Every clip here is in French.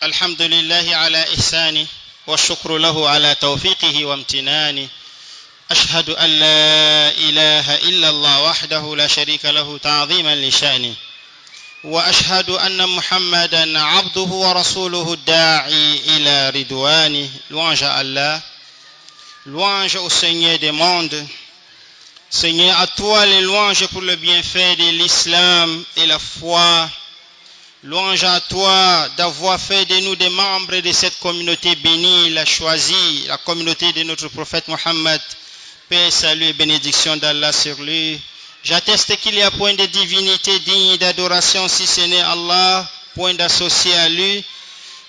الحمد لله على إحسانه والشكر له على توفيقه وامتنانه أشهد أن لا إله إلا الله وحده لا شريك له تعظيما لشأنه وأشهد أن محمدا عبده ورسوله الداعي إلى رضوانه. Louange à Allah, louange au Seigneur des mondes. Seigneur, à toi les louanges pour le bienfait de l'islam et la foi. Louange à toi d'avoir fait de nous des membres de cette communauté bénie, la choisie, la communauté de notre prophète Mohammed. Paix, salut et bénédiction d'Allah sur lui. J'atteste qu'il n'y a point de divinité digne d'adoration si ce n'est Allah, point d'associé à lui.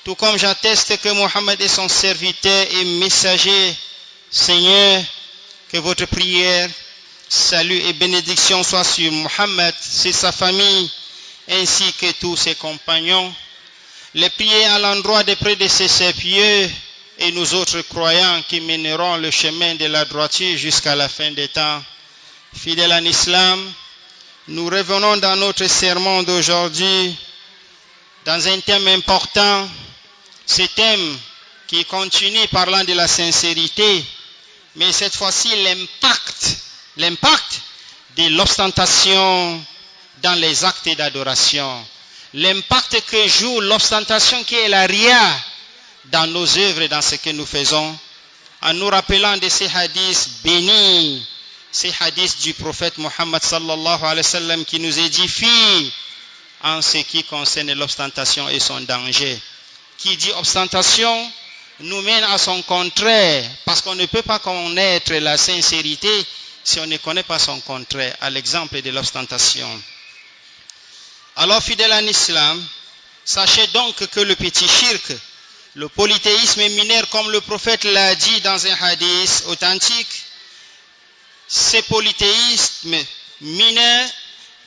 Tout comme j'atteste que Mohammed est son serviteur et messager. Seigneur, que votre prière, salut et bénédiction soient sur Mohammed, sur sa famille, ainsi que tous ses compagnons. Les prières à l'endroit des prédécesseurs pieux et nous autres croyants qui mèneront le chemin de la droiture jusqu'à la fin des temps. Fidèles en islam, nous revenons dans notre sermon d'aujourd'hui dans un thème important, ce thème qui continue parlant de la sincérité, mais cette fois-ci l'impact de l'ostentation dans les actes d'adoration, l'impact que joue l'ostentation qui est la ria dans nos œuvres et dans ce que nous faisons, en nous rappelant de ces hadiths bénis, ces hadiths du prophète Mohammed sallallahu alayhi wa sallam qui nous édifient en ce qui concerne l'ostentation et son danger. Qui dit ostentation nous mène à son contraire, parce qu'on ne peut pas connaître la sincérité si on ne connaît pas son contraire, à l'exemple de l'ostentation. Alors, fidèles en islam, sachez donc que le petit shirk, le polythéisme mineur, comme le prophète l'a dit dans un hadith authentique, ce polythéisme mineur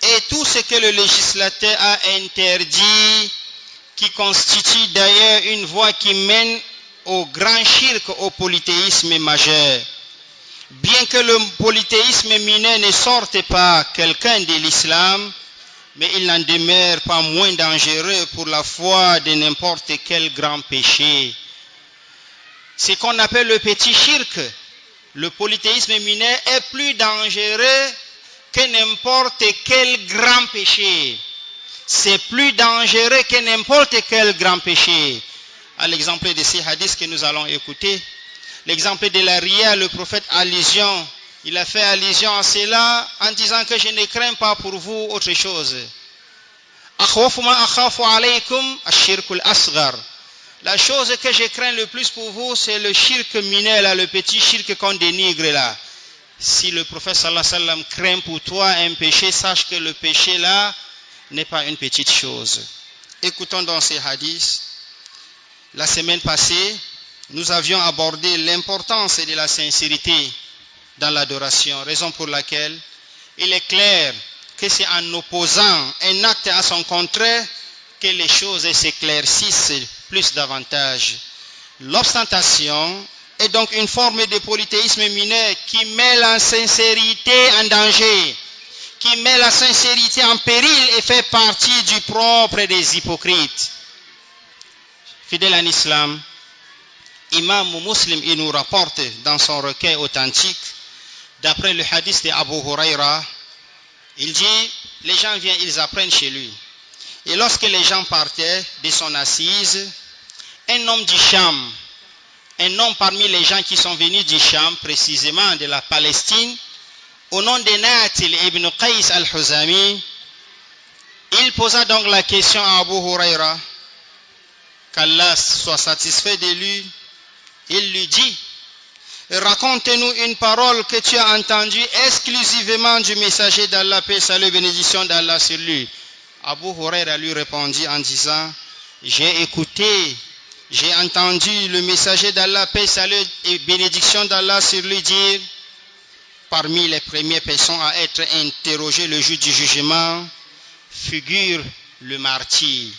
est tout ce que le législateur a interdit, qui constitue d'ailleurs une voie qui mène au grand shirk, au polythéisme majeur. Bien que le polythéisme mineur ne sorte pas quelqu'un de l'islam, mais il n'en demeure pas moins dangereux pour la foi de n'importe quel grand péché. Ce qu'on appelle le petit shirk, le polythéisme mineur, est plus dangereux que n'importe quel grand péché. C'est plus dangereux que n'importe quel grand péché. À l'exemple de ces hadiths que nous allons écouter, l'exemple de la ria, le prophète il a fait allusion à cela en disant que je ne crains pas pour vous autre chose. La chose que je crains le plus pour vous, c'est le shirk mineur là, le petit shirk qu'on dénigre là. Si le prophète sallallahu alayhi wa sallam craint pour toi un péché, sache que le péché là n'est pas une petite chose. Écoutons dans ces hadiths. La semaine passée, nous avions abordé l'importance de la sincérité dans l'adoration, raison pour laquelle il est clair que c'est en opposant un acte à son contraire que les choses s'éclaircissent plus davantage. L'ostentation est donc une forme de polythéisme mineur qui met la sincérité en danger, qui met la sincérité en péril et fait partie du propre des hypocrites. Fidèle en islam, Imam Muslim il nous rapporte dans son recueil authentique, d'après le hadith d'Abu Huraira, il dit, les gens viennent, ils apprennent chez lui. Et lorsque les gens partaient de son assise, un homme du Sham, un homme parmi les gens qui sont venus du Sham, précisément de la Palestine, au nom de Natil ibn Qais al-Huzami, il posa donc la question à Abu Huraira, qu'Allah soit satisfait de lui. Il lui dit, raconte-nous une parole que tu as entendue exclusivement du messager d'Allah, paix, salut et bénédiction d'Allah sur lui. Abu Huraira lui répondit en disant, j'ai écouté, j'ai entendu le messager d'Allah, paix, salut et bénédiction d'Allah sur lui dire, parmi les premières personnes à être interrogées le jour du jugement, figure le martyr,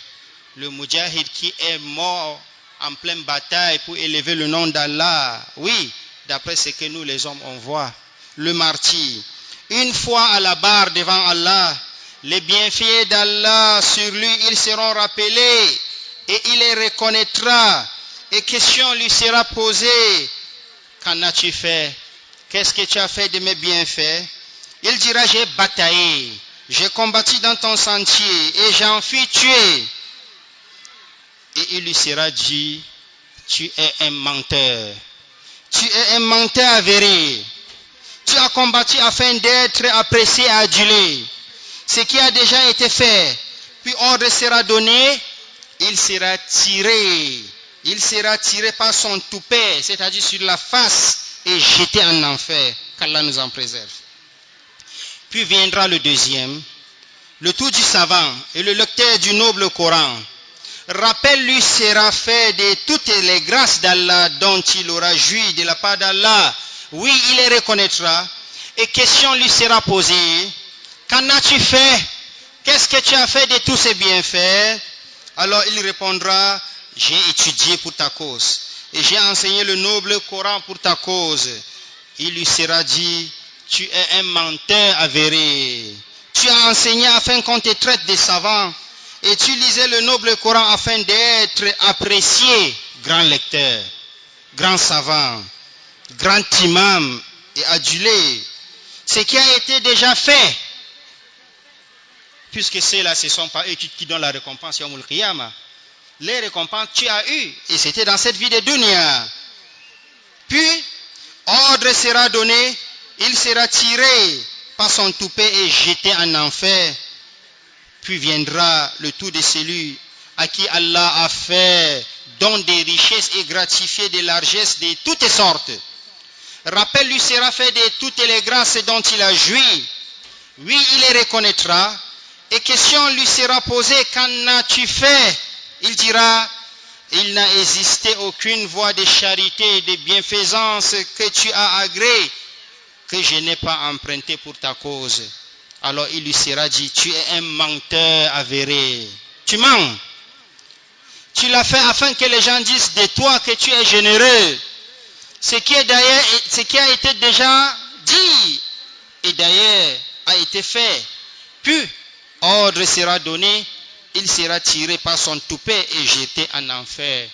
le mujahid qui est mort en pleine bataille pour élever le nom d'Allah. Oui, d'après ce que nous les hommes on voit, le martyr. Une fois à la barre devant Allah, les bienfaits d'Allah sur lui, ils seront rappelés et il les reconnaîtra et question lui sera posée. Qu'en as-tu fait? Qu'est-ce que tu as fait de mes bienfaits? Il dira, j'ai bataillé, j'ai combattu dans ton sentier et j'en fus tué. Et il lui sera dit, tu es un menteur. Tu es un menteur avéré. Tu as combattu afin d'être apprécié et adulé. Ce qui a déjà été fait, puis ordre sera donné, il sera tiré. Il sera tiré par son toupet, c'est-à-dire sur la face, et jeté en enfer. Qu'Allah nous en préserve. Puis viendra le deuxième, le tour du savant et le lecteur du noble Coran. Rappel lui sera fait de toutes les grâces d'Allah dont il aura joui de la part d'Allah. Oui, il les reconnaîtra. Et question lui sera posée. Qu'en as-tu fait? Qu'est-ce que tu as fait de tous ces bienfaits? Alors il répondra, j'ai étudié pour ta cause. Et j'ai enseigné le noble Coran pour ta cause. Il lui sera dit, tu es un menteur avéré. Tu as enseigné afin qu'on te traite de savant. Et tu lisais le noble Coran afin d'être apprécié, grand lecteur, grand savant, grand imam et adulé. Ce qui a été déjà fait, puisque ceux-là, ce ne sont pas eux qui donnent la récompense Yawmul Qiyamah. Les récompenses tu as eues, et c'était dans cette vie de dunya. Puis, ordre sera donné, il sera tiré par son toupet et jeté en enfer. Puis viendra le tour de celui à qui Allah a fait don des richesses et gratifié des largesses de toutes sortes. Rappel lui sera fait de toutes les grâces dont il a joui. Oui, il les reconnaîtra. Et question lui sera posée, qu'en as-tu fait? Il dira, il n'a existé aucune voie de charité et de bienfaisance que tu as agréée, que je n'ai pas emprunté pour ta cause. Alors il lui sera dit, tu es un menteur avéré. Tu mens. Tu l'as fait afin que les gens disent de toi que tu es généreux. Ce qui a été déjà dit et d'ailleurs a été fait. Puis, ordre sera donné, il sera tiré par son toupet et jeté en enfer.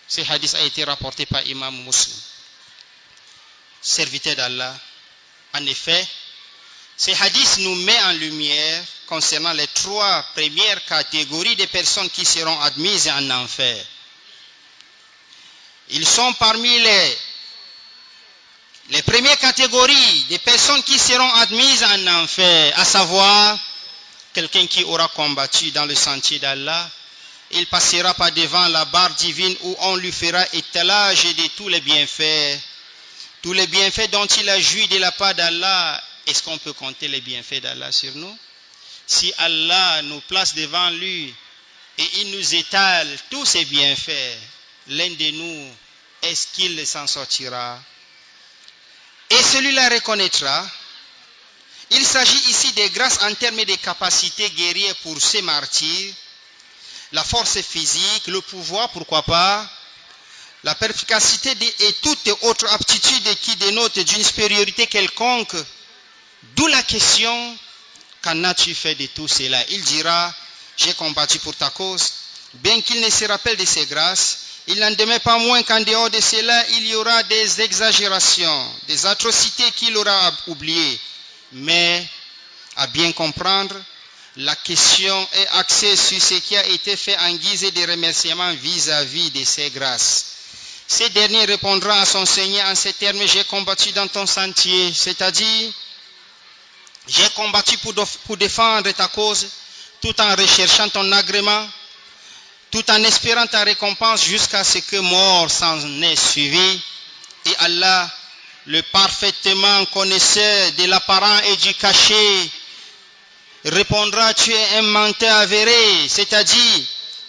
Ce hadith a été rapporté par Imam Muslim. Serviteur d'Allah, en effet, ce hadith nous met en lumière concernant les trois premières catégories de personnes qui seront admises en enfer. Ils sont parmi les premières catégories de personnes qui seront admises en enfer, à savoir quelqu'un qui aura combattu dans le sentier d'Allah. Il passera par devant la barre divine où on lui fera étalage de tous les bienfaits dont il a joui de la part d'Allah. Est-ce qu'on peut compter les bienfaits d'Allah sur nous? Si Allah nous place devant lui et il nous étale tous ses bienfaits, l'un de nous, est-ce qu'il s'en sortira? Et celui-là reconnaîtra. Il s'agit ici des grâces en termes de capacités guerrières pour ces martyrs, la force physique, le pouvoir, pourquoi pas, la perspicacité et toute autre aptitude qui dénote d'une supériorité quelconque. D'où la question, qu'en as-tu fait de tout cela? Il dira, j'ai combattu pour ta cause. Bien qu'il ne se rappelle de ses grâces, il n'en demeure pas moins qu'en dehors de cela, il y aura des exagérations, des atrocités qu'il aura oubliées. Mais, à bien comprendre, la question est axée sur ce qui a été fait en guise de remerciement vis-à-vis de ses grâces. Ce dernier répondra à son Seigneur en ces termes, j'ai combattu dans ton sentier, c'est-à-dire, j'ai combattu pour défendre ta cause, tout en recherchant ton agrément, tout en espérant ta récompense jusqu'à ce que mort s'en ait suivi. Et Allah, le parfaitement connaisseur de l'apparent et du caché, répondra, tu es un menteur avéré, c'est-à-dire,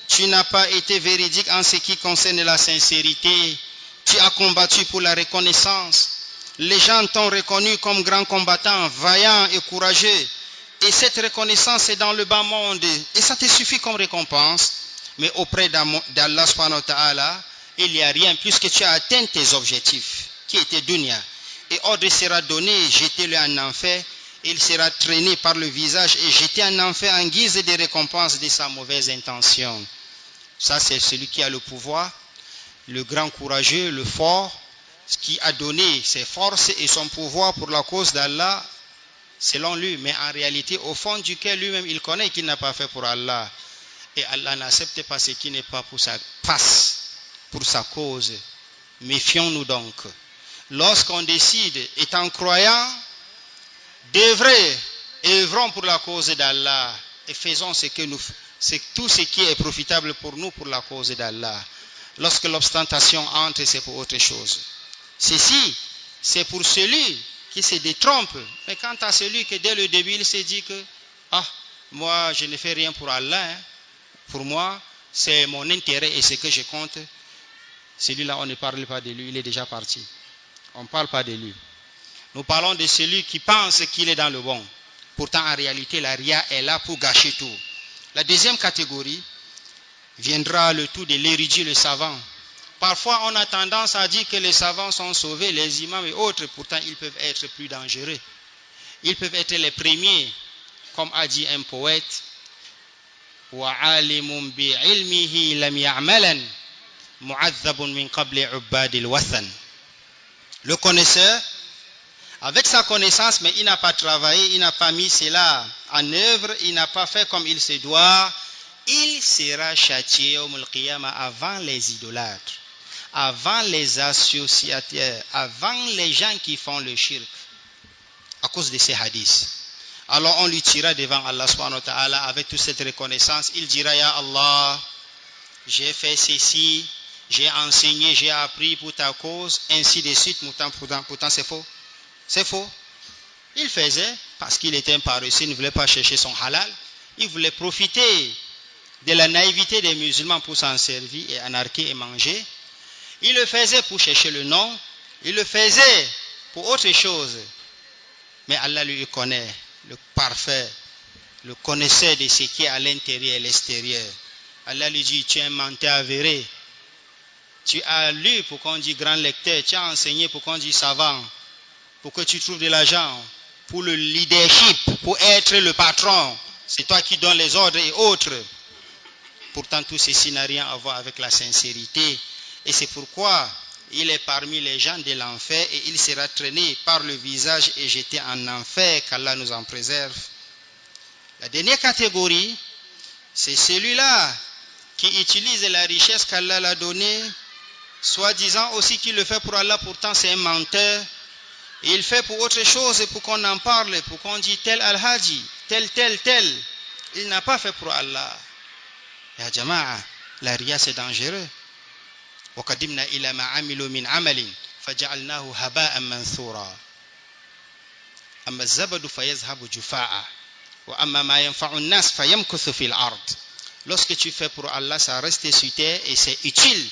tu n'as pas été véridique en ce qui concerne la sincérité, tu as combattu pour la reconnaissance. Les gens t'ont reconnu comme grand combattant, vaillant et courageux. Et cette reconnaissance est dans le bas monde. Et ça te suffit comme récompense. Mais auprès d'Allah subhanahu wa ta'ala, il n'y a rien puisque tu as atteint tes objectifs, qui étaient dunya. Et ordre sera donné, jetez-le en enfer. Il sera traîné par le visage et jeté en enfer en guise de récompense de sa mauvaise intention. Ça, c'est celui qui a le pouvoir, le grand courageux, le fort, qui a donné ses forces et son pouvoir pour la cause d'Allah, selon lui. Mais en réalité, au fond du cœur, lui-même, il connaît qu'il n'a pas fait pour Allah. Et Allah n'accepte pas ce qui n'est pas pour sa face, pour sa cause. Méfions-nous donc. Lorsqu'on décide, étant croyant, d'œuvrer, œuvrons pour la cause d'Allah et faisons tout ce qui est profitable pour nous pour la cause d'Allah. Lorsque l'ostentation entre, c'est pour autre chose. Ceci, c'est pour celui qui se détrompe. Mais quant à celui que dès le début, il s'est dit que moi, je ne fais rien pour Allah. Pour moi, c'est mon intérêt et ce que je compte. Celui-là, on ne parle pas de lui, il est déjà parti. On ne parle pas de lui. Nous parlons de celui qui pense qu'il est dans le bon. Pourtant, en réalité, la ria est là pour gâcher tout. La deuxième catégorie viendra le tout de l'érudit, le savant. Parfois, on a tendance à dire que les savants sont sauvés, les imams et autres. Pourtant, ils peuvent être plus dangereux. Ils peuvent être les premiers, comme a dit un poète. وَعَالِمٌ بِعِلْمِهِ لَمْ يَعْمَلًا مُعَذَّبٌ مِنْ قَبْلِ عُبَّادِ الْوَثَنِ. Le connaisseur, avec sa connaissance, mais il n'a pas travaillé, il n'a pas mis cela en œuvre, il n'a pas fait comme il se doit, il sera châtié au Qiyamah avant les idolâtres, avant les associateurs, avant les gens qui font le shirk, à cause de ces hadiths. Alors on lui tirera devant Allah subhanahu wa ta'ala avec toute cette reconnaissance. Il dira, Ya Allah, j'ai fait ceci, j'ai enseigné, j'ai appris pour ta cause, ainsi de suite. Pourtant c'est faux. C'est faux. Il faisait parce qu'il était un paresseux, il ne voulait pas chercher son halal. Il voulait profiter de la naïveté des musulmans pour s'en servir et anarquer et manger. Il le faisait pour chercher le nom. Il le faisait pour autre chose. Mais Allah lui connaît, le parfait, le connaisseur de ce qui est à l'intérieur et à l'extérieur. Allah lui dit, tu es un menteur avéré. Tu as lu pour qu'on dise grand lecteur, tu as enseigné pour qu'on dise savant, pour que tu trouves de l'argent, pour le leadership, pour être le patron. C'est toi qui donnes les ordres et autres. Pourtant, tout ceci n'a rien à voir avec la sincérité. Et c'est pourquoi il est parmi les gens de l'enfer et il sera traîné par le visage et jeté en enfer, qu'Allah nous en préserve. La dernière catégorie, c'est celui-là qui utilise la richesse qu'Allah l'a donnée, soi-disant aussi qu'il le fait pour Allah, pourtant c'est un menteur. Et il fait pour autre chose, pour qu'on en parle, pour qu'on dise tel al-Haji, tel. Il n'a pas fait pour Allah. Ya Jama'a, la ria c'est dangereux. وَقَدِمْنَا إِلَى مَا عَمِلُوا مِنْ عَمَلٍ فَجَعَلْنَاهُ هَبَاءً مَنْثُورًا أَمَّا الزَّبَدُ فَيَذْهَبُ جُفَاءً وَأَمَّا مَا يَنْفَعُ النَّاسِ فَيَمْكُثُ فِي الْأَرْضِ. Lorsque tu fais pour Allah, ça reste sur terre et c'est utile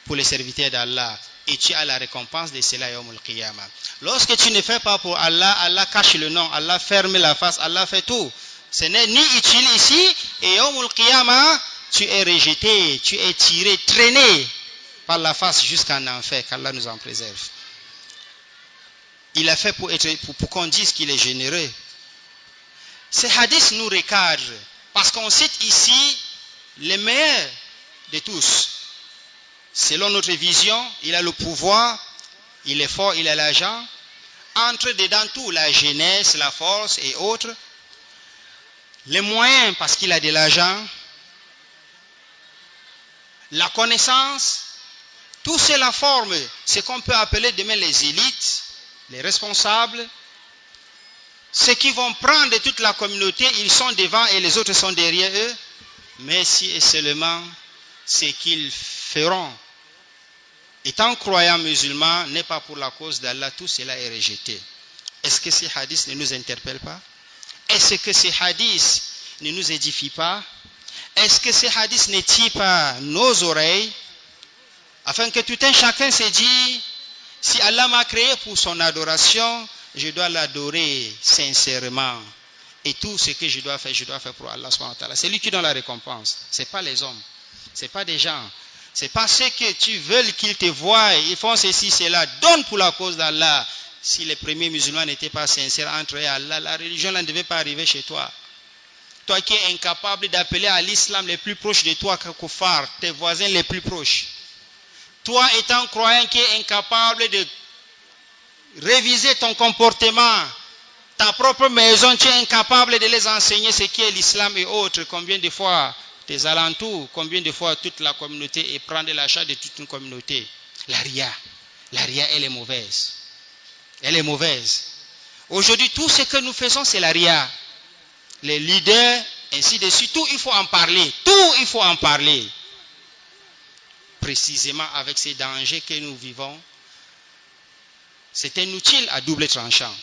pour les serviteurs d'Allah. Et tu as la récompense de cela yawmul qiyamah. Lorsque tu ne fais pas pour Allah, Allah cache le nom, Allah ferme la face, Allah fait tout. Ce n'est ni utile ici, et yawmul qiyamah, tu es rejeté, tu es tiré, traîné par la face jusqu'en enfer, qu'Allah nous en préserve. Il a fait pour qu'on dise qu'il est généreux. Ces hadiths nous recadrent, parce qu'on cite ici les meilleurs de tous. Selon notre vision, il a le pouvoir, il est fort, il a l'argent. Entre dedans tout, la jeunesse, la force et autres. Les moyens, parce qu'il a de l'argent. La connaissance, tout cela forme ce qu'on peut appeler demain les élites, les responsables, ceux qui vont prendre toute la communauté, ils sont devant et les autres sont derrière eux, mais si et seulement ce qu'ils feront, étant croyants musulmans, n'est pas pour la cause d'Allah, tout cela est rejeté. Est-ce que ces hadiths ne nous interpellent pas? Est-ce que ces hadiths ne nous édifient pas? Est-ce que ces hadiths n'étirent pas nos oreilles afin que tout un chacun se dise, si Allah m'a créé pour son adoration, je dois l'adorer sincèrement. Et tout ce que je dois faire pour Allah subhanahu wa ta'ala. C'est lui qui donne la récompense. Ce n'est pas les hommes. Ce n'est pas des gens. Ce n'est pas ceux que tu veux qu'ils te voient. Ils font ceci, cela. Donne pour la cause d'Allah. Si les premiers musulmans n'étaient pas sincères entre eux et Allah, la religion ne devait pas arriver chez toi. toi qui es incapable d'appeler à l'islam les plus proches de toi, Koufar, tes voisins les plus proches. Toi étant croyant qui est incapable de réviser ton comportement, ta propre maison, tu es incapable de les enseigner ce qui est l'islam et autres. Combien de fois tes alentours, combien de fois toute la communauté et prendre la charge de toute une communauté. La ria, elle est mauvaise. Elle est mauvaise. Aujourd'hui, tout ce que nous faisons, c'est la ria. Les leaders, ainsi de suite, tout il faut en parler. Tout il faut en parler. Précisément avec ces dangers que nous vivons, c'est un outil à double tranchant.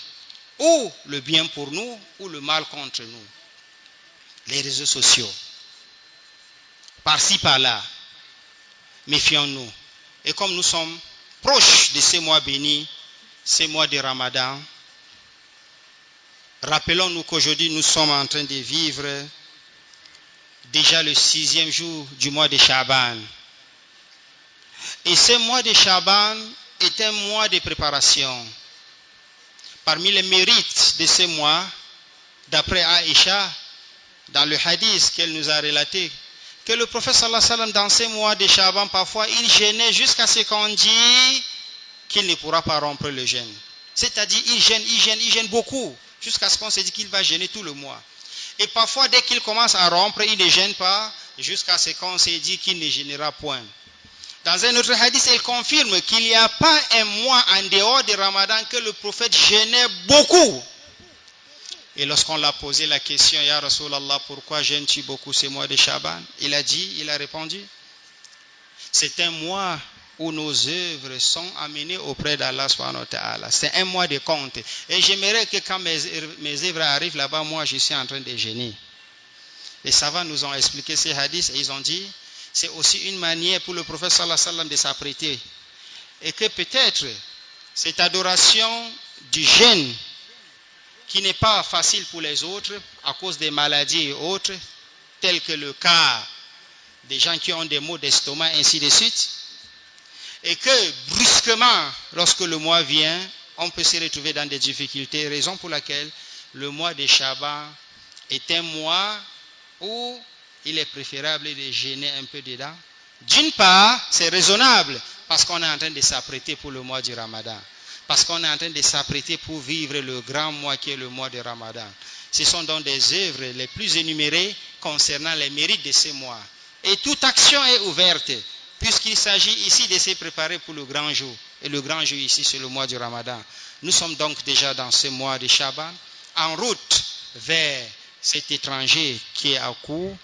Ou le bien pour nous, ou le mal contre nous. Les réseaux sociaux. Par-ci, par-là. Méfions-nous. Et comme nous sommes proches de ces mois bénis, ces mois de Ramadan, rappelons-nous qu'aujourd'hui nous sommes en train de vivre déjà le 6e jour du mois de Shaban. Et ce mois de Shaban est un mois de préparation. Parmi les mérites de ce mois, d'après Aïcha, dans le hadith qu'elle nous a relaté, que le prophète sallallahu alayhi wa sallam, dans ces mois de Shaban, parfois il jeûnait jusqu'à ce qu'on dit qu'il ne pourra pas rompre le jeûne. C'est-à-dire il gêne beaucoup, jusqu'à ce qu'on se dit qu'il va jeûner tout le mois. Et parfois, dès qu'il commence à rompre, il ne gêne pas, jusqu'à ce qu'on se dit qu'il ne gênera point. Dans un autre hadith, il confirme qu'il n'y a pas un mois en dehors du Ramadan que le prophète jeûnait beaucoup. Et lorsqu'on l'a posé la question, Ya Rasulallah, pourquoi jeûnes-tu beaucoup ce mois de Shaban? Il a répondu, c'est un mois où nos œuvres sont amenées auprès d'Allah subhanahu wa ta'ala. C'est un mois de compte. Et j'aimerais que quand mes œuvres arrivent là-bas, moi je suis en train de jeûner. Les savants nous ont expliqué ces hadiths et ils ont dit, c'est aussi une manière pour le prophète sallallahu alayhi wa sallam de s'apprêter. Et que peut-être cette adoration du jeûne, qui n'est pas facile pour les autres, à cause des maladies et autres, tels que le cas des gens qui ont des maux d'estomac, ainsi de suite, et que brusquement, lorsque le mois vient, on peut se retrouver dans des difficultés, raison pour laquelle le mois de Shaban est un mois où il est préférable de jeûner un peu dedans. D'une part, c'est raisonnable, parce qu'on est en train de s'apprêter pour le mois du Ramadan. Parce qu'on est en train de s'apprêter pour vivre le grand mois qui est le mois de Ramadan. Ce sont donc des œuvres les plus énumérées concernant les mérites de ce mois. Et toute action est ouverte, puisqu'il s'agit ici de se préparer pour le grand jour. Et le grand jour ici, c'est le mois du Ramadan. Nous sommes donc déjà dans ce mois de Shaban, en route vers cet étranger qui est à court.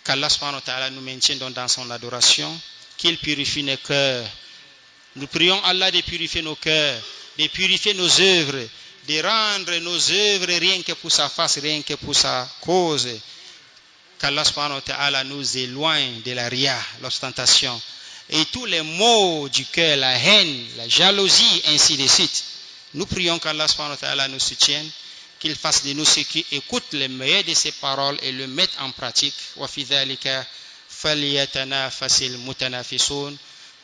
Qu'Allah subhanahu wa ta'ala nous maintienne donc dans son adoration, qu'il purifie nos cœurs. Nous prions Allah de purifier nos cœurs, de purifier nos œuvres, de rendre nos œuvres rien que pour sa face, rien que pour sa cause. Qu'Allah subhanahu wa ta'ala nous éloigne de la ria, l'ostentation, et tous les maux du cœur, la haine, la jalousie, ainsi de suite. Nous prions qu'Allah subhanahu wa ta'ala nous soutienne, qu'il fasse de nous ceux qui écoutent les meilleurs de ses paroles et le mettent en pratique. Wa fi dhalika falyatanafasil mutanafisun.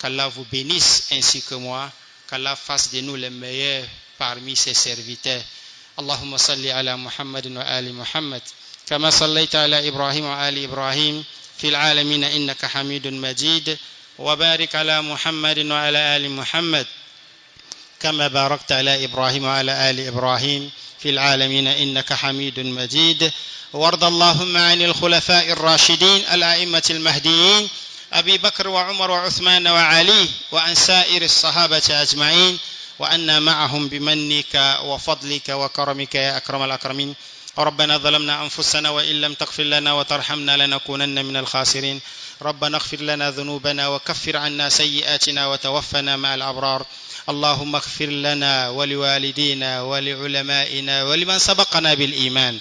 Qu'Allah vous bénisse ainsi que moi, qu'Allah fasse de nous les meilleurs parmi ses serviteurs. Allahumma salli ala Muhammadin wa ali Muhammad, kama sallaita ala Ibrahim wa ali Ibrahim, fil alamin innaka hamidun majid, wa barik ala Muhammadin wa ala ali Muhammad, kama barakta ala Ibrahim wa ala ali Ibrahim, fil alamin innaka hamidun majid. وارض اللهم عن الخلفاء الراشدين الأئمة المهديين أبي بكر وعمر وعثمان وعلي وعن سائر الصحابة أجمعين وأنا معهم بمنك وفضلك وكرمك يا أكرم الأكرمين. ربنا ظلمنا أنفسنا وإن لم تغفر لنا وترحمنا لنكونن من الخاسرين. ربنا اغفر لنا ذنوبنا وكفر عنا سيئاتنا وتوفنا مع الأبرار. اللهم اغفر لنا ولوالدينا ولعلمائنا ولمن سبقنا بالإيمان.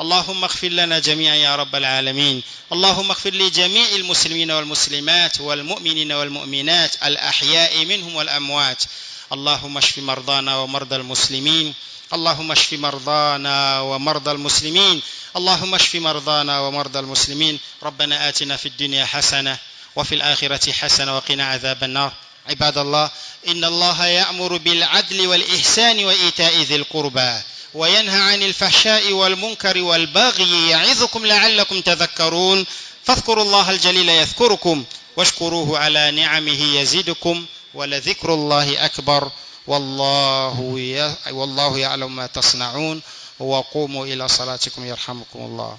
اللهم اغفر لنا جميعا يا رب العالمين. اللهم اغفر لجميع المسلمين والمسلمات والمؤمنين والمؤمنات الأحياء منهم والأموات. اللهم اشف مرضانا ومرضى المسلمين. اللهم اشف مرضانا ومرضى المسلمين. اللهم اشف مرضانا ومرضى المسلمين. ربنا آتنا في الدنيا حسنة وفي الآخرة حسنة وقنا عذاب النار. عباد الله، إن الله يأمر بالعدل والإحسان وإيتاء ذي القربى وينهى عن الفحشاء والمنكر والبغي يعظكم لعلكم تذكرون فاذكروا الله الجليل يذكركم واشكروه على نعمه يزدكم ولذكر الله أكبر والله يعلم ما تصنعون وقوموا إلى صلاتكم يرحمكم الله.